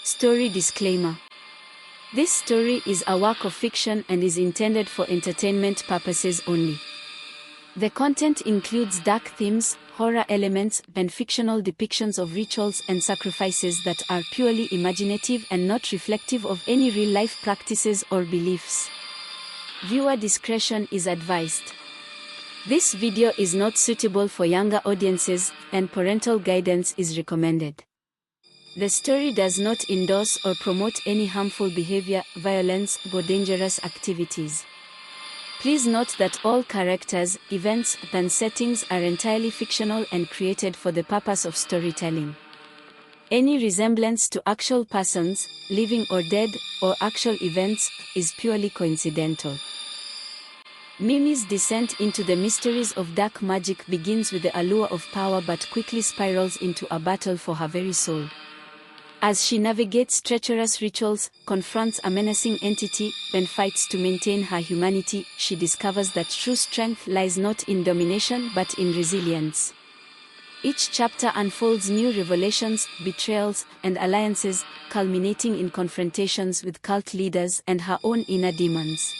Story disclaimer. This story is a work of fiction and is intended for entertainment purposes only. The content includes dark themes, horror elements, and fictional depictions of rituals and sacrifices that are purely imaginative and not reflective of any real-life practices or beliefs. Viewer discretion is advised. This video is not suitable for younger audiences, and parental guidance is recommended. The story does not endorse or promote any harmful behavior, violence, or dangerous activities. Please note that all characters, events, and settings are entirely fictional and created for the purpose of storytelling. Any resemblance to actual persons, living or dead, or actual events, is purely coincidental. Mimi's descent into the mysteries of dark magic begins with the allure of power but quickly spirals into a battle for her very soul. As she navigates treacherous rituals, confronts a menacing entity, and fights to maintain her humanity, she discovers that true strength lies not in domination but in resilience. Each chapter unfolds new revelations, betrayals, and alliances, culminating in confrontations with cult leaders and her own inner demons.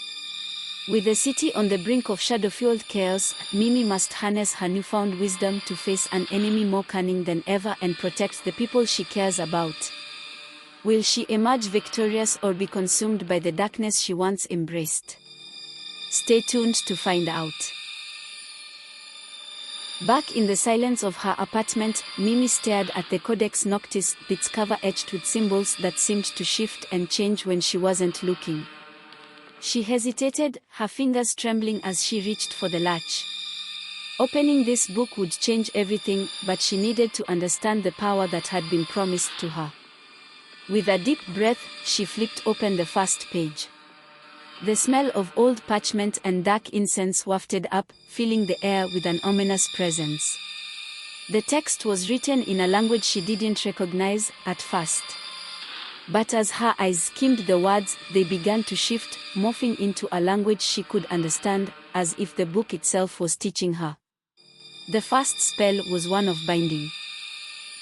With the city on the brink of shadow-fueled chaos, Mimi must harness her newfound wisdom to face an enemy more cunning than ever and protect the people she cares about. Will she emerge victorious or be consumed by the darkness she once embraced? Stay tuned to find out. Back in the silence of her apartment, Mimi stared at the Codex Noctis, its cover etched with symbols that seemed to shift and change when she wasn't looking. She hesitated, her fingers trembling as she reached for the latch. Opening this book would change everything, but she needed to understand the power that had been promised to her. With a deep breath, she flipped open the first page. The smell of old parchment and dark incense wafted up, filling the air with an ominous presence. The text was written in a language she didn't recognize at first. But as her eyes skimmed the words, they began to shift, morphing into a language she could understand, as if the book itself was teaching her. The first spell was one of binding.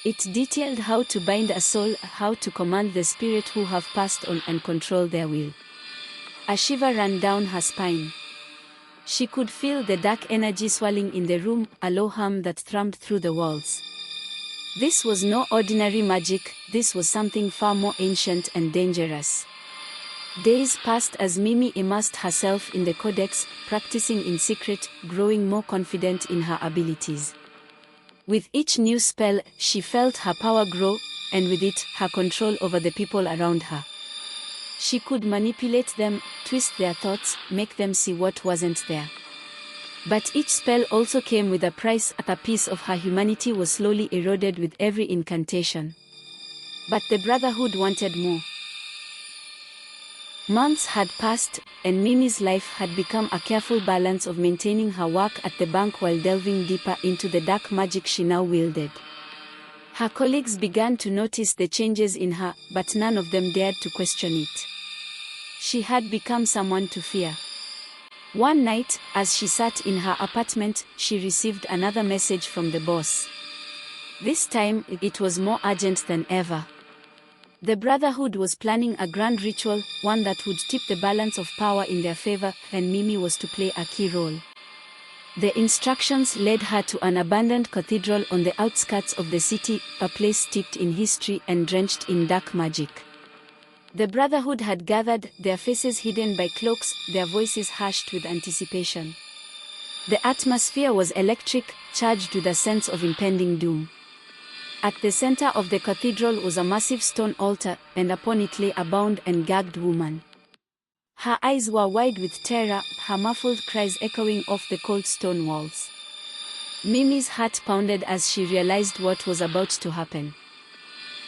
It detailed how to bind a soul, how to command the spirit who have passed on and control their will. A shiver ran down her spine. She could feel the dark energy swelling in the room, a low hum that thrummed through the walls. This was no ordinary magic, this was something far more ancient and dangerous. Days passed as Mimi immersed herself in the Codex, practicing in secret, growing more confident in her abilities. With each new spell, she felt her power grow, and with it, her control over the people around her. She could manipulate them, twist their thoughts, make them see what wasn't there. But each spell also came with a price. A piece of her humanity was slowly eroded with every incantation. But the Brotherhood wanted more. Months had passed, and Mimi's life had become a careful balance of maintaining her work at the bank while delving deeper into the dark magic she now wielded. Her colleagues began to notice the changes in her, but none of them dared to question it. She had become someone to fear. One night, as she sat in her apartment, she received another message from the boss. This time, it was more urgent than ever. The Brotherhood was planning a grand ritual, one that would tip the balance of power in their favor, and Mimi was to play a key role. The instructions led her to an abandoned cathedral on the outskirts of the city, a place steeped in history and drenched in dark magic. The Brotherhood had gathered, their faces hidden by cloaks, their voices hushed with anticipation. The atmosphere was electric, charged with a sense of impending doom. At the center of the cathedral was a massive stone altar, and upon it lay a bound and gagged woman. Her eyes were wide with terror, her muffled cries echoing off the cold stone walls. Mimi's heart pounded as she realized what was about to happen.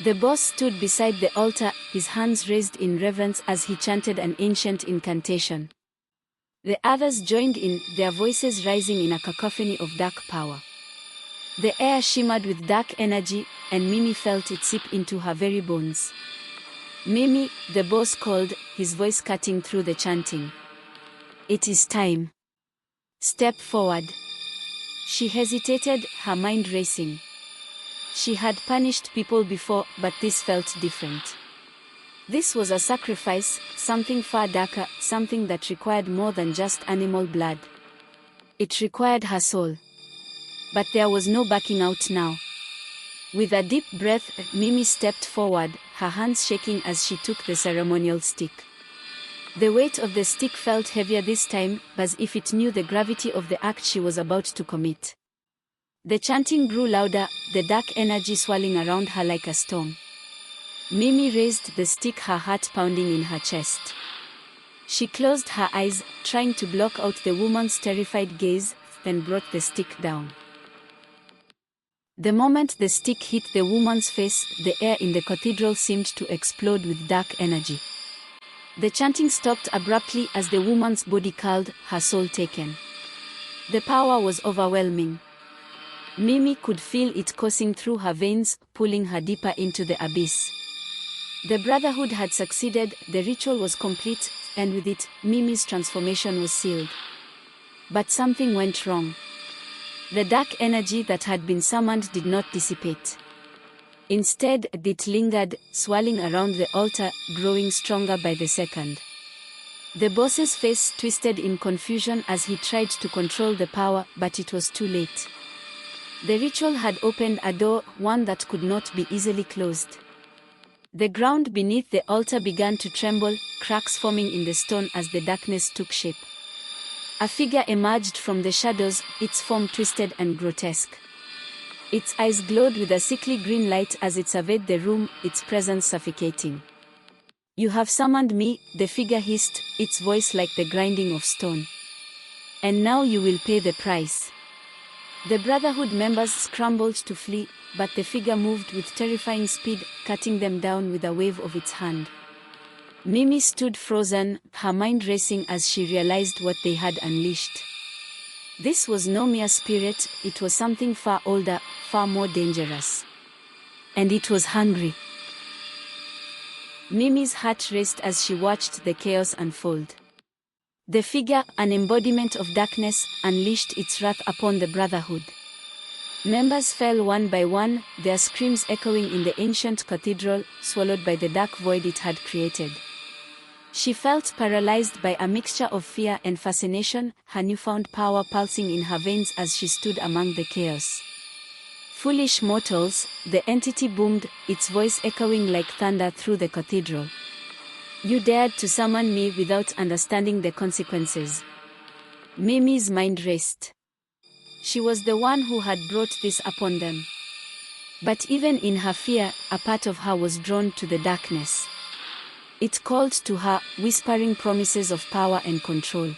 The boss stood beside the altar, his hands raised in reverence as he chanted an ancient incantation. The others joined in, their voices rising in a cacophony of dark power. The air shimmered with dark energy, and Mimi felt it seep into her very bones. "Mimi," the boss called, his voice cutting through the chanting. "It is time. Step forward." She hesitated, her mind racing. She had punished people before, but this felt different. This was a sacrifice, something far darker, something that required more than just animal blood. It required her soul. But there was no backing out now. With a deep breath, Mimi stepped forward, her hands shaking as she took the ceremonial stick. The weight of the stick felt heavier this time, as if it knew the gravity of the act she was about to commit. The chanting grew louder, the dark energy swirling around her like a storm. Mimi raised the stick, her heart pounding in her chest. She closed her eyes, trying to block out the woman's terrified gaze, then brought the stick down. The moment the stick hit the woman's face, the air in the cathedral seemed to explode with dark energy. The chanting stopped abruptly as the woman's body curled, her soul taken. The power was overwhelming. Mimi could feel it coursing through her veins, pulling her deeper into the abyss. The Brotherhood had succeeded, the ritual was complete, and with it, Mimi's transformation was sealed. But something went wrong. The dark energy that had been summoned did not dissipate. Instead, it lingered, swirling around the altar, growing stronger by the second. The boss's face twisted in confusion as he tried to control the power, but it was too late. The ritual had opened a door, one that could not be easily closed. The ground beneath the altar began to tremble, cracks forming in the stone as the darkness took shape. A figure emerged from the shadows, its form twisted and grotesque. Its eyes glowed with a sickly green light as it surveyed the room, its presence suffocating. "You have summoned me," the figure hissed, its voice like the grinding of stone. "And now you will pay the price." The Brotherhood members scrambled to flee, but the figure moved with terrifying speed, cutting them down with a wave of its hand. Mimi stood frozen, her mind racing as she realized what they had unleashed. This was no mere spirit, it was something far older, far more dangerous. And it was hungry. Mimi's heart raced as she watched the chaos unfold. The figure, an embodiment of darkness, unleashed its wrath upon the Brotherhood. Members fell one by one, their screams echoing in the ancient cathedral, swallowed by the dark void it had created. She felt paralyzed by a mixture of fear and fascination, her newfound power pulsing in her veins as she stood among the chaos. "Foolish mortals," the entity boomed, its voice echoing like thunder through the cathedral. "You dared to summon me without understanding the consequences." Mimi's mind raced. She was the one who had brought this upon them. But even in her fear, a part of her was drawn to the darkness. It called to her, whispering promises of power and control.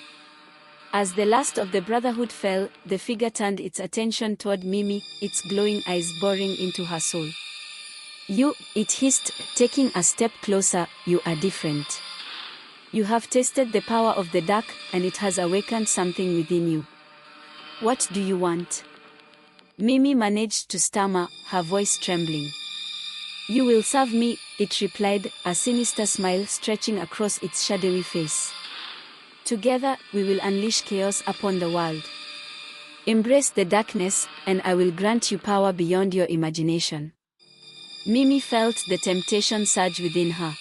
As the last of the Brotherhood fell, the figure turned its attention toward Mimi, its glowing eyes boring into her soul. "You," it hissed, taking a step closer, "you are different. You have tasted the power of the dark, and it has awakened something within you. What do you want?" Mimi managed to stammer, her voice trembling. "You will serve me," it replied, a sinister smile stretching across its shadowy face. "Together, we will unleash chaos upon the world. Embrace the darkness, and I will grant you power beyond your imagination." Mimi felt the temptation surge within her.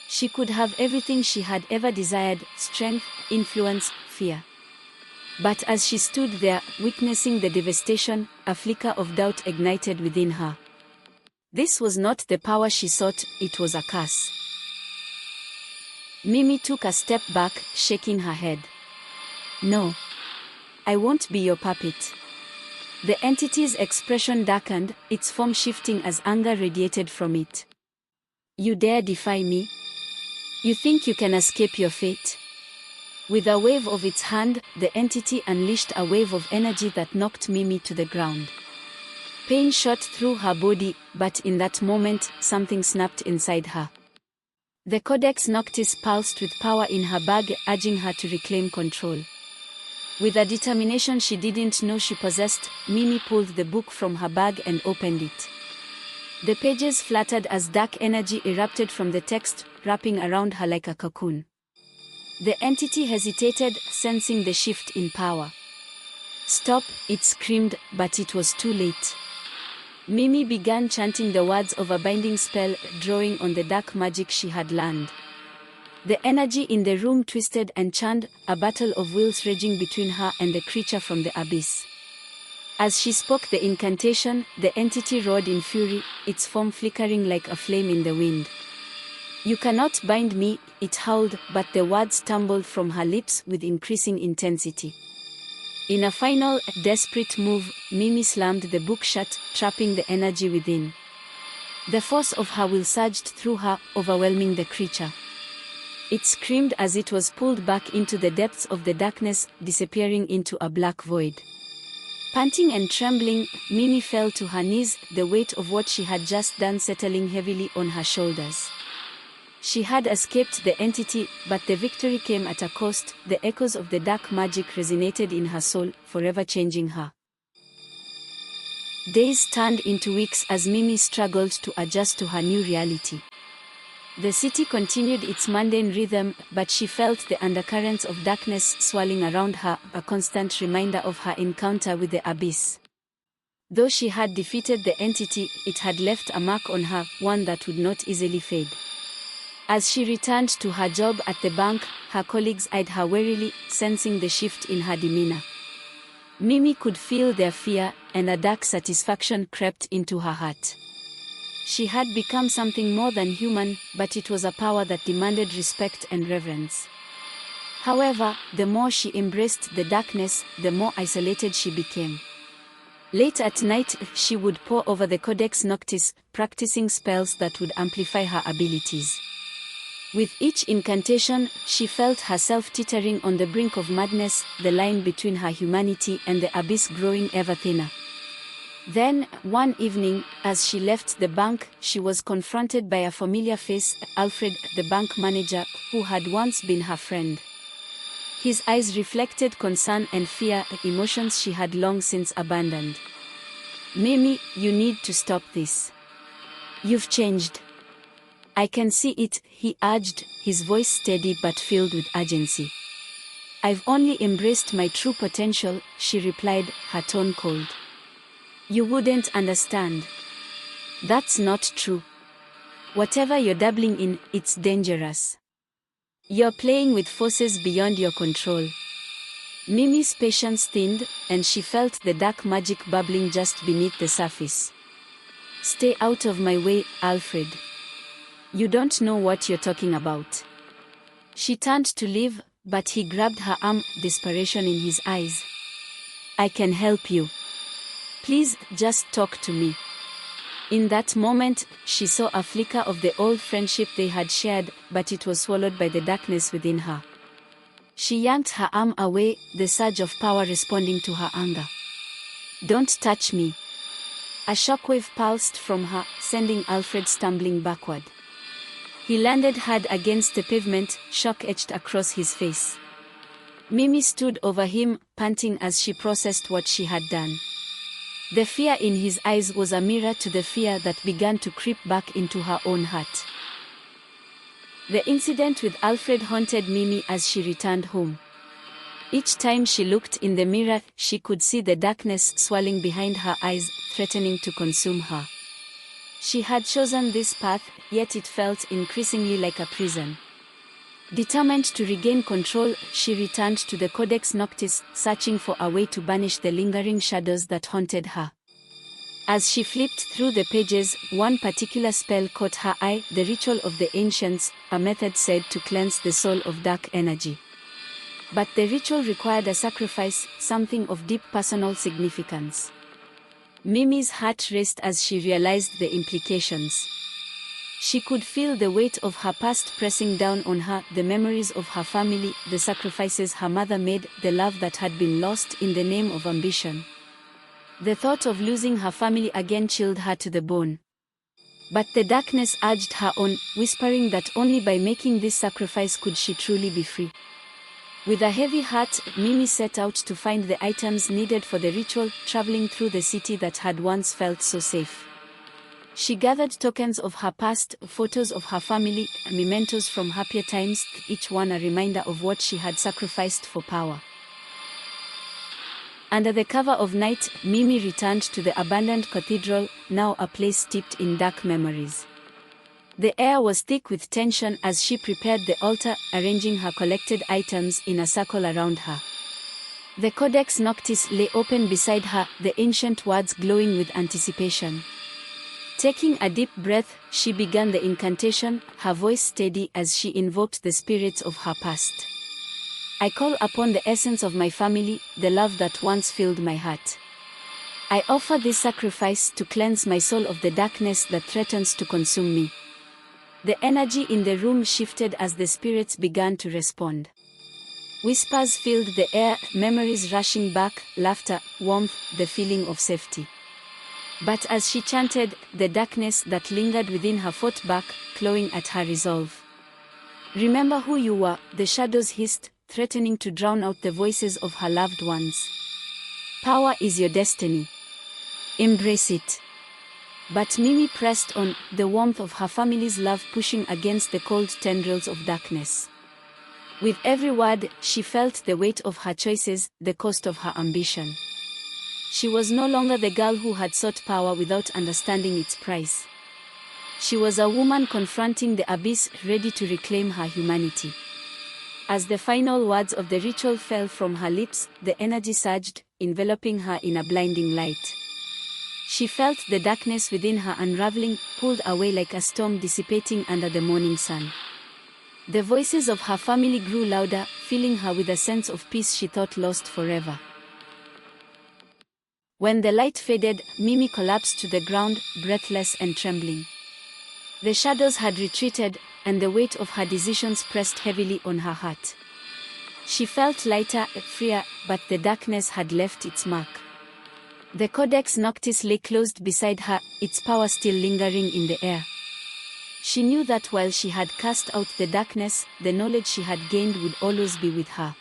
She could have everything she had ever desired: strength, influence, fear. But as she stood there, witnessing the devastation, a flicker of doubt ignited within her. This was not the power she sought, it was a curse. Mimi took a step back, shaking her head. "No. I won't be your puppet." The entity's expression darkened, its form shifting as anger radiated from it. "You dare defy me? You think you can escape your fate?" With a wave of its hand, the entity unleashed a wave of energy that knocked Mimi to the ground. Pain shot through her body, but in that moment, something snapped inside her. The Codex Noctis pulsed with power in her bag, urging her to reclaim control. With a determination she didn't know she possessed, Mimi pulled the book from her bag and opened it. The pages fluttered as dark energy erupted from the text, wrapping around her like a cocoon. The entity hesitated, sensing the shift in power. "Stop," it screamed, but it was too late. Mimi began chanting the words of a binding spell, drawing on the dark magic she had learned. The energy in the room twisted and churned, a battle of wills raging between her and the creature from the abyss. As she spoke the incantation, the entity roared in fury, its form flickering like a flame in the wind. "You cannot bind me," it howled, but the words tumbled from her lips with increasing intensity. In a final, desperate move, Mimi slammed the book shut, trapping the energy within. The force of her will surged through her, overwhelming the creature. It screamed as it was pulled back into the depths of the darkness, disappearing into a black void. Panting and trembling, Mimi fell to her knees, the weight of what she had just done settling heavily on her shoulders. She had escaped the entity, but the victory came at a cost. The echoes of the dark magic resonated in her soul, forever changing her. Days turned into weeks as Mimi struggled to adjust to her new reality. The city continued its mundane rhythm, but she felt the undercurrents of darkness swirling around her, a constant reminder of her encounter with the abyss. Though she had defeated the entity, it had left a mark on her, one that would not easily fade. As she returned to her job at the bank, her colleagues eyed her warily, sensing the shift in her demeanor. Mimi could feel their fear, and a dark satisfaction crept into her heart. She had become something more than human, but it was a power that demanded respect and reverence. However, the more she embraced the darkness, the more isolated she became. Late at night, she would pore over the Codex Noctis, practicing spells that would amplify her abilities. With each incantation, she felt herself teetering on the brink of madness, the line between her humanity and the abyss growing ever thinner. Then, one evening, as she left the bank, she was confronted by a familiar face, Alfred, the bank manager, who had once been her friend. His eyes reflected concern and fear, emotions she had long since abandoned. "Mimi, you need to stop this. You've changed. I can see it," he urged, his voice steady but filled with urgency. "I've only embraced my true potential," she replied, her tone cold. "You wouldn't understand. That's not true. Whatever you're dabbling in, it's dangerous. You're playing with forces beyond your control." Mimi's patience thinned, and she felt the dark magic bubbling just beneath the surface. "Stay out of my way, Alfred. You don't know what you're talking about." She turned to leave, but he grabbed her arm, desperation in his eyes. "I can help you. Please, just talk to me." In that moment, she saw a flicker of the old friendship they had shared, but it was swallowed by the darkness within her. She yanked her arm away, the surge of power responding to her anger. "Don't touch me." A shockwave pulsed from her, sending Alfred stumbling backward. He landed hard against the pavement, shock etched across his face. Mimi stood over him, panting as she processed what she had done. The fear in his eyes was a mirror to the fear that began to creep back into her own heart. The incident with Alfred haunted Mimi as she returned home. Each time she looked in the mirror, she could see the darkness swirling behind her eyes, threatening to consume her. She had chosen this path, yet it felt increasingly like a prison. Determined to regain control, she returned to the Codex Noctis, searching for a way to banish the lingering shadows that haunted her. As she flipped through the pages, one particular spell caught her eye, the Ritual of the Ancients, a method said to cleanse the soul of dark energy. But the ritual required a sacrifice, something of deep personal significance. Mimi's heart raced as she realized the implications. She could feel the weight of her past pressing down on her, the memories of her family, the sacrifices her mother made, the love that had been lost in the name of ambition. The thought of losing her family again chilled her to the bone. But the darkness urged her on, whispering that only by making this sacrifice could she truly be free. With a heavy heart, Mimi set out to find the items needed for the ritual, traveling through the city that had once felt so safe. She gathered tokens of her past, photos of her family, mementos from happier times, each one a reminder of what she had sacrificed for power. Under the cover of night, Mimi returned to the abandoned cathedral, now a place steeped in dark memories. The air was thick with tension as she prepared the altar, arranging her collected items in a circle around her. The Codex Noctis lay open beside her, the ancient words glowing with anticipation. Taking a deep breath, she began the incantation, her voice steady as she invoked the spirits of her past. I call upon the essence of my family, the love that once filled my heart. I offer this sacrifice to cleanse my soul of the darkness that threatens to consume me. The energy in the room shifted as the spirits began to respond. Whispers filled the air, memories rushing back, laughter, warmth, the feeling of safety. But as she chanted, the darkness that lingered within her fought back, clawing at her resolve. Remember who you were, the shadows hissed, threatening to drown out the voices of her loved ones. Power is your destiny. Embrace it. But Mimi pressed on, the warmth of her family's love pushing against the cold tendrils of darkness. With every word, she felt the weight of her choices, the cost of her ambition. She was no longer the girl who had sought power without understanding its price. She was a woman confronting the abyss, ready to reclaim her humanity. As the final words of the ritual fell from her lips, the energy surged, enveloping her in a blinding light. She felt the darkness within her unraveling, pulled away like a storm dissipating under the morning sun. The voices of her family grew louder, filling her with a sense of peace she thought lost forever. When the light faded, Mimi collapsed to the ground, breathless and trembling. The shadows had retreated, and the weight of her decisions pressed heavily on her heart. She felt lighter, freer, but the darkness had left its mark. The Codex Noctis lay closed beside her, its power still lingering in the air. She knew that while she had cast out the darkness, the knowledge she had gained would always be with her.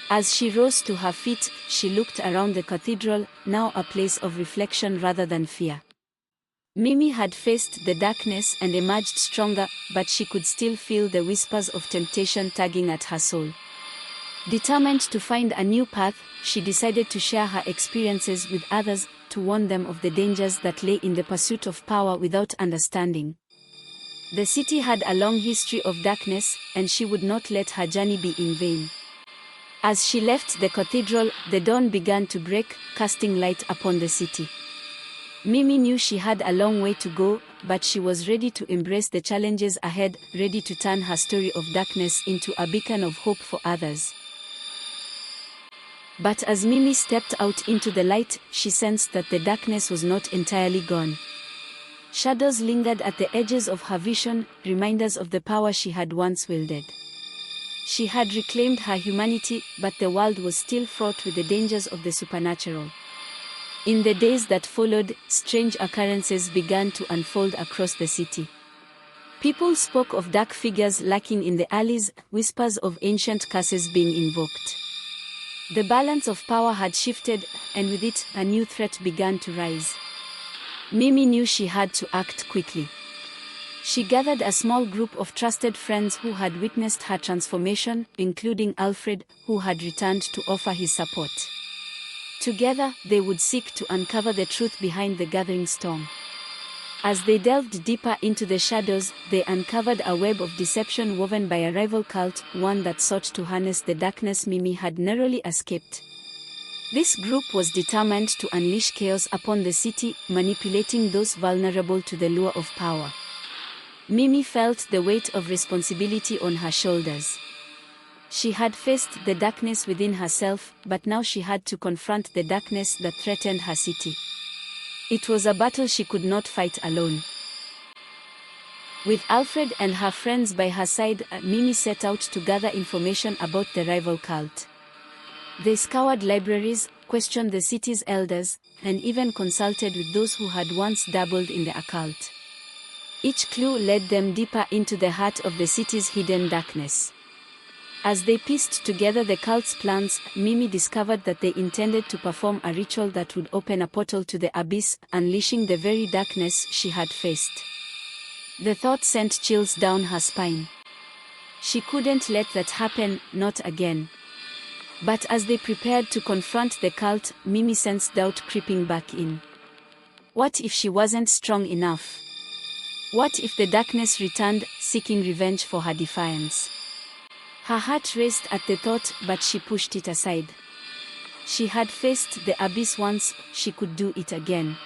As she rose to her feet, she looked around the cathedral, now a place of reflection rather than fear. Mimi had faced the darkness and emerged stronger, but she could still feel the whispers of temptation tugging at her soul. Determined to find a new path, she decided to share her experiences with others, to warn them of the dangers that lay in the pursuit of power without understanding. The city had a long history of darkness, and she would not let her journey be in vain. As she left the cathedral, the dawn began to break, casting light upon the city. Mimi knew she had a long way to go, but she was ready to embrace the challenges ahead, ready to turn her story of darkness into a beacon of hope for others. But as Mimi stepped out into the light, she sensed that the darkness was not entirely gone. Shadows lingered at the edges of her vision, reminders of the power she had once wielded. She had reclaimed her humanity, but the world was still fraught with the dangers of the supernatural. In the days that followed, strange occurrences began to unfold across the city. People spoke of dark figures lurking in the alleys, whispers of ancient curses being invoked. The balance of power had shifted, and with it, a new threat began to rise. Mimi knew she had to act quickly. She gathered a small group of trusted friends who had witnessed her transformation, including Alfred, who had returned to offer his support. Together, they would seek to uncover the truth behind the gathering storm. As they delved deeper into the shadows, they uncovered a web of deception woven by a rival cult, one that sought to harness the darkness Mimi had narrowly escaped. This group was determined to unleash chaos upon the city, manipulating those vulnerable to the lure of power. Mimi felt the weight of responsibility on her shoulders. She had faced the darkness within herself, but now she had to confront the darkness that threatened her city. It was a battle she could not fight alone. With Alfred and her friends by her side, Mimi set out to gather information about the rival cult. They scoured libraries, questioned the city's elders, and even consulted with those who had once dabbled in the occult. Each clue led them deeper into the heart of the city's hidden darkness. As they pieced together the cult's plans, Mimi discovered that they intended to perform a ritual that would open a portal to the abyss, unleashing the very darkness she had faced. The thought sent chills down her spine. She couldn't let that happen, not again. But as they prepared to confront the cult, Mimi sensed doubt creeping back in. What if she wasn't strong enough? What if the darkness returned, seeking revenge for her defiance? Her heart raced at the thought, but she pushed it aside. She had faced the abyss once, she could do it again.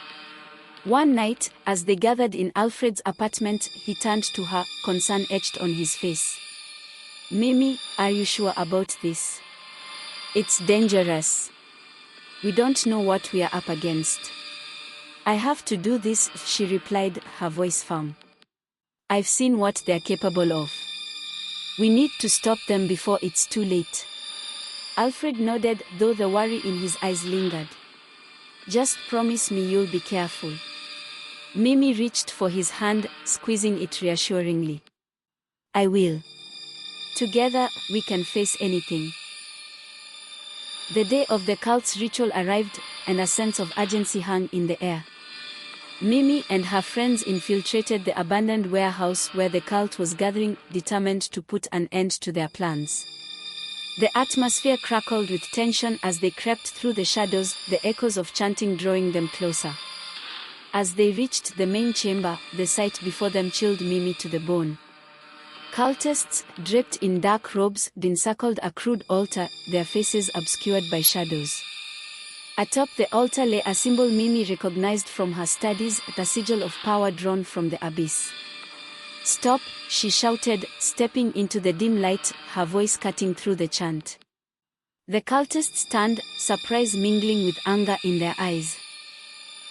One night, as they gathered in Alfred's apartment, he turned to her, concern etched on his face. "Mimi, are you sure about this? It's dangerous. We don't know what we are up against." "I have to do this," she replied, her voice firm. "I've seen what they're capable of. We need to stop them before it's too late." Alfred nodded, though the worry in his eyes lingered. "Just promise me you'll be careful." Mimi reached for his hand, squeezing it reassuringly. "I will. Together, we can face anything." The day of the cult's ritual arrived, and a sense of urgency hung in the air. Mimi and her friends infiltrated the abandoned warehouse where the cult was gathering, determined to put an end to their plans. The atmosphere crackled with tension as they crept through the shadows, the echoes of chanting drawing them closer. As they reached the main chamber, the sight before them chilled Mimi to the bone. Cultists, draped in dark robes, encircled a crude altar, their faces obscured by shadows. Atop the altar lay a symbol Mimi recognized from her studies, the sigil of power drawn from the abyss. "Stop," she shouted, stepping into the dim light, her voice cutting through the chant. The cultists turned, surprise mingling with anger in their eyes.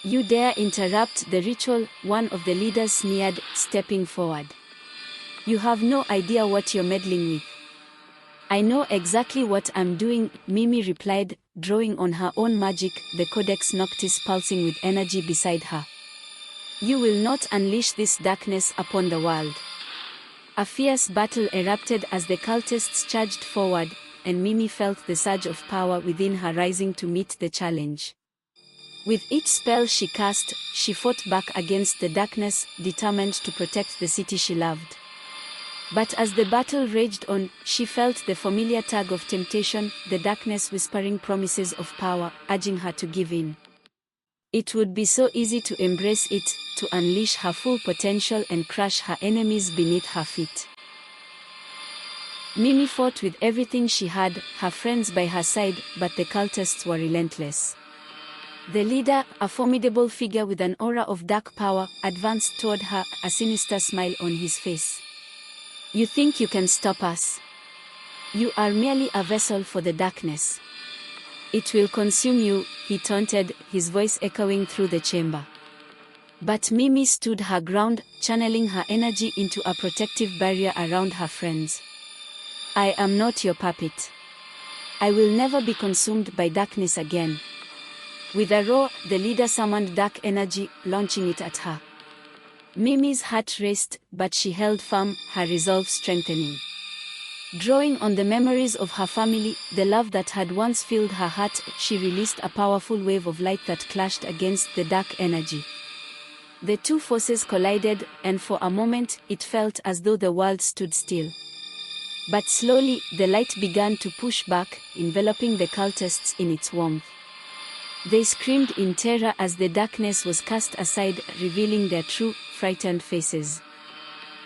"You dare interrupt the ritual," one of the leaders sneered, stepping forward. "You have no idea what you're meddling with." "I know exactly what I'm doing," Mimi replied, drawing on her own magic, the Codex Noctis pulsing with energy beside her. "You will not unleash this darkness upon the world." A fierce battle erupted as the cultists charged forward, and Mimi felt the surge of power within her rising to meet the challenge. With each spell she cast, she fought back against the darkness, determined to protect the city she loved. But as the battle raged on, she felt the familiar tug of temptation, the darkness whispering promises of power, urging her to give in. It would be so easy to embrace it, to unleash her full potential and crush her enemies beneath her feet. Mimi fought with everything she had, her friends by her side, but the cultists were relentless. The leader, a formidable figure with an aura of dark power, advanced toward her, a sinister smile on his face. "You think you can stop us? You are merely a vessel for the darkness. It will consume you," he taunted, his voice echoing through the chamber. But Mimi stood her ground, channeling her energy into a protective barrier around her friends. "I am not your puppet. I will never be consumed by darkness again." With a roar, the leader summoned dark energy, launching it at her. Mimi's heart raced, but she held firm, her resolve strengthening. Drawing on the memories of her family, the love that had once filled her heart, she released a powerful wave of light that clashed against the dark energy. The two forces collided, and for a moment, it felt as though the world stood still. But slowly, the light began to push back, enveloping the cultists in its warmth. They screamed in terror as the darkness was cast aside, revealing their true, frightened faces.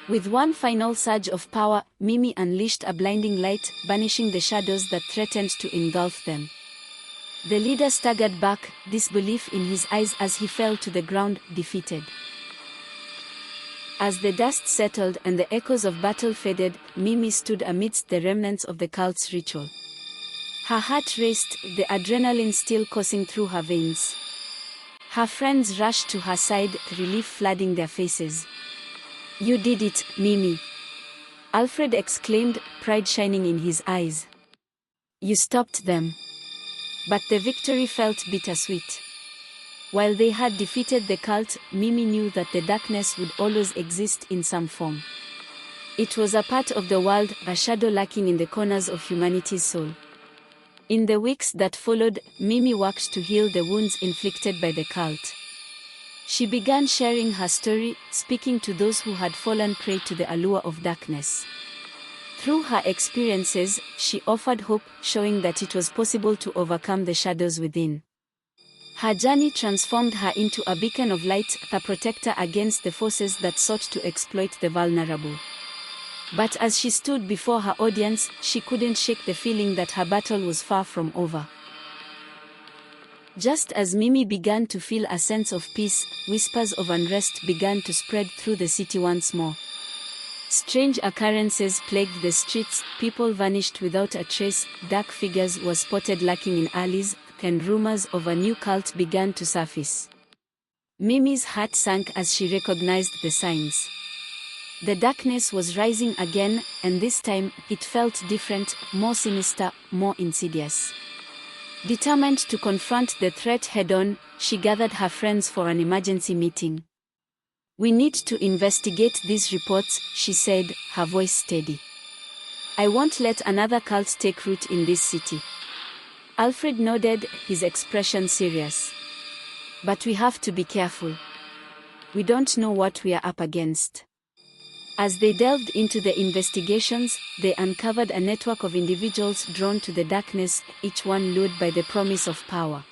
With one final surge of power, Mimi unleashed a blinding light, banishing the shadows that threatened to engulf them. The leader staggered back, disbelief in his eyes as he fell to the ground, defeated. As the dust settled and the echoes of battle faded, Mimi stood amidst the remnants of the cult's ritual. Her heart raced, the adrenaline still coursing through her veins. Her friends rushed to her side, relief flooding their faces. "You did it, Mimi!" Alfred exclaimed, pride shining in his eyes. "You stopped them." But the victory felt bittersweet. While they had defeated the cult, Mimi knew that the darkness would always exist in some form. It was a part of the world, a shadow lurking in the corners of humanity's soul. In the weeks that followed, Mimi worked to heal the wounds inflicted by the cult. She began sharing her story, speaking to those who had fallen prey to the allure of darkness. Through her experiences, she offered hope, showing that it was possible to overcome the shadows within. Her journey transformed her into a beacon of light, a protector against the forces that sought to exploit the vulnerable. But as she stood before her audience, she couldn't shake the feeling that her battle was far from over. Just as Mimi began to feel a sense of peace, whispers of unrest began to spread through the city once more. Strange occurrences plagued the streets, people vanished without a trace, dark figures were spotted lurking in alleys, and rumors of a new cult began to surface. Mimi's heart sank as she recognized the signs. The darkness was rising again, and this time, it felt different, more sinister, more insidious. Determined to confront the threat head-on, she gathered her friends for an emergency meeting. "We need to investigate these reports," she said, her voice steady. "I won't let another cult take root in this city." Alfred nodded, his expression serious. "But we have to be careful. We don't know what we are up against." As they delved into the investigations, they uncovered a network of individuals drawn to the darkness, each one lured by the promise of power.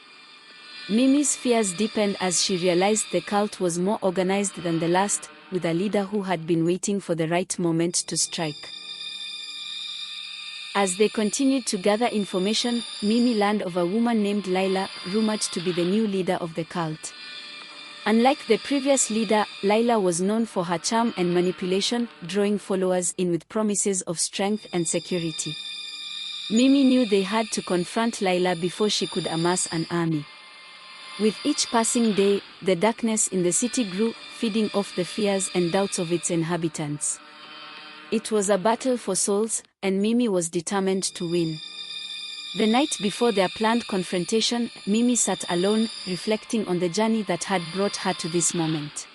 Mimi's fears deepened as she realized the cult was more organized than the last, with a leader who had been waiting for the right moment to strike. As they continued to gather information, Mimi learned of a woman named Lila, rumored to be the new leader of the cult. Unlike the previous leader, Lila was known for her charm and manipulation, drawing followers in with promises of strength and security. Mimi knew they had to confront Lila before she could amass an army. With each passing day, the darkness in the city grew, feeding off the fears and doubts of its inhabitants. It was a battle for souls, and Mimi was determined to win. The night before their planned confrontation, Mimi sat alone, reflecting on the journey that had brought her to this moment.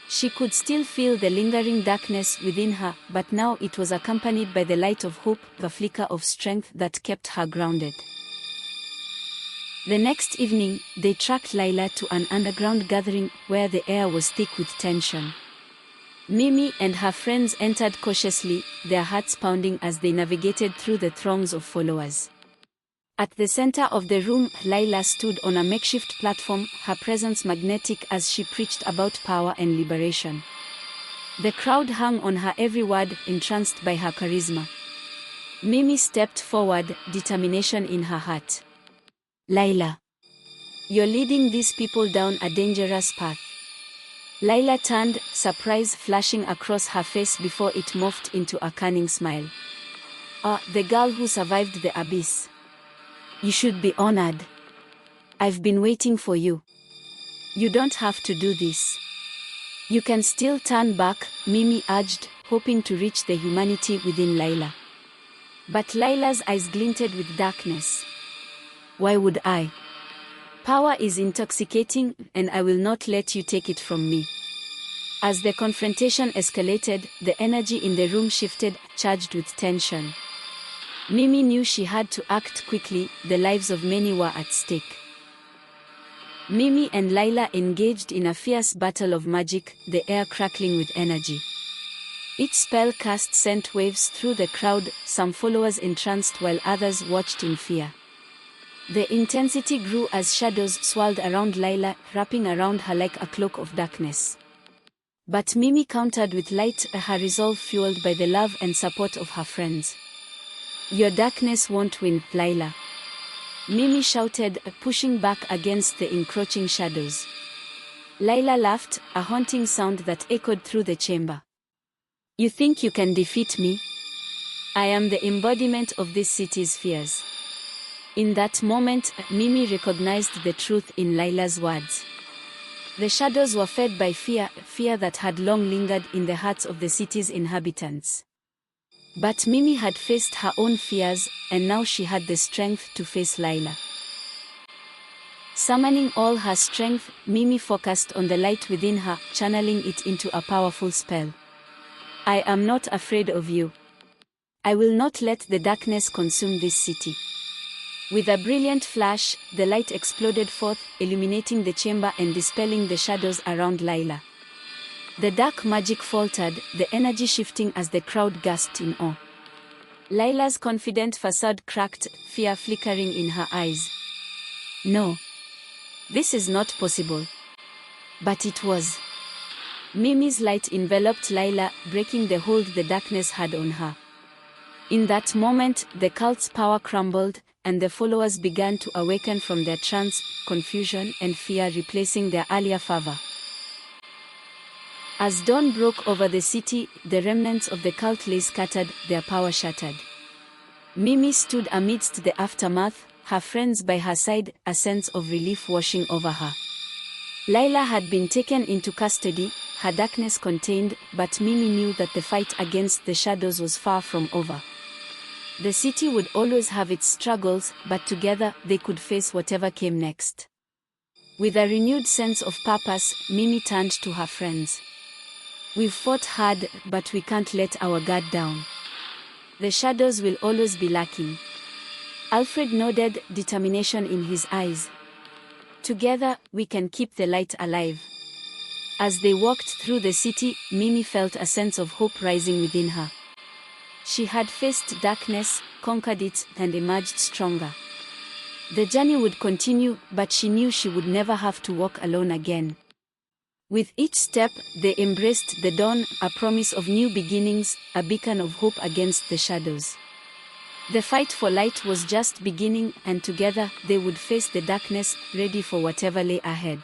She could still feel the lingering darkness within her, but now it was accompanied by the light of hope, the flicker of strength that kept her grounded. The next evening, they tracked Lila to an underground gathering where the air was thick with tension. Mimi and her friends entered cautiously, their hearts pounding as they navigated through the throngs of followers. At the center of the room, Lila stood on a makeshift platform, her presence magnetic as she preached about power and liberation. The crowd hung on her every word, entranced by her charisma. Mimi stepped forward, determination in her heart. "Lila, you're leading these people down a dangerous path." Lila turned, surprise flashing across her face before it morphed into a cunning smile. "Ah, the girl who survived the abyss. You should be honored. I've been waiting for you. You don't have to do this. You can still turn back," Mimi urged, hoping to reach the humanity within Lila. But Lila's eyes glinted with darkness. "Why would I? Power is intoxicating, and I will not let you take it from me." As the confrontation escalated, the energy in the room shifted, charged with tension. Mimi knew she had to act quickly, the lives of many were at stake. Mimi and Lila engaged in a fierce battle of magic, the air crackling with energy. Each spell cast sent waves through the crowd, some followers entranced while others watched in fear. The intensity grew as shadows swirled around Lila, wrapping around her like a cloak of darkness. But Mimi countered with light, her resolve fueled by the love and support of her friends. "Your darkness won't win, Lila," Mimi shouted, pushing back against the encroaching shadows. Lila laughed, a haunting sound that echoed through the chamber. "You think you can defeat me? I am the embodiment of this city's fears." In that moment, Mimi recognized the truth in Lila's words. The shadows were fed by fear, fear that had long lingered in the hearts of the city's inhabitants. But Mimi had faced her own fears, and now she had the strength to face Lila. Summoning all her strength, Mimi focused on the light within her, channeling it into a powerful spell. "I am not afraid of you. I will not let the darkness consume this city." With a brilliant flash, the light exploded forth, illuminating the chamber and dispelling the shadows around Lila. The dark magic faltered, the energy shifting as the crowd gasped in awe. Lila's confident facade cracked, fear flickering in her eyes. No. This is not possible. But it was. Mimi's light enveloped Lila, breaking the hold the darkness had on her. In that moment, the cult's power crumbled, and the followers began to awaken from their trance, confusion and fear replacing their earlier fervor. As dawn broke over the city, the remnants of the cult lay scattered, their power shattered. Mimi stood amidst the aftermath, her friends by her side, a sense of relief washing over her. Lila had been taken into custody, her darkness contained, but Mimi knew that the fight against the shadows was far from over. The city would always have its struggles, but together they could face whatever came next. With a renewed sense of purpose, Mimi turned to her friends. We've fought hard, but we can't let our guard down. The shadows will always be lacking. Alfred nodded, determination in his eyes. Together, we can keep the light alive. As they walked through the city, Mimi felt a sense of hope rising within her. She had faced darkness, conquered it, and emerged stronger. The journey would continue, but she knew she would never have to walk alone again. With each step, they embraced the dawn, a promise of new beginnings, a beacon of hope against the shadows. The fight for light was just beginning, and together, they would face the darkness, ready for whatever lay ahead.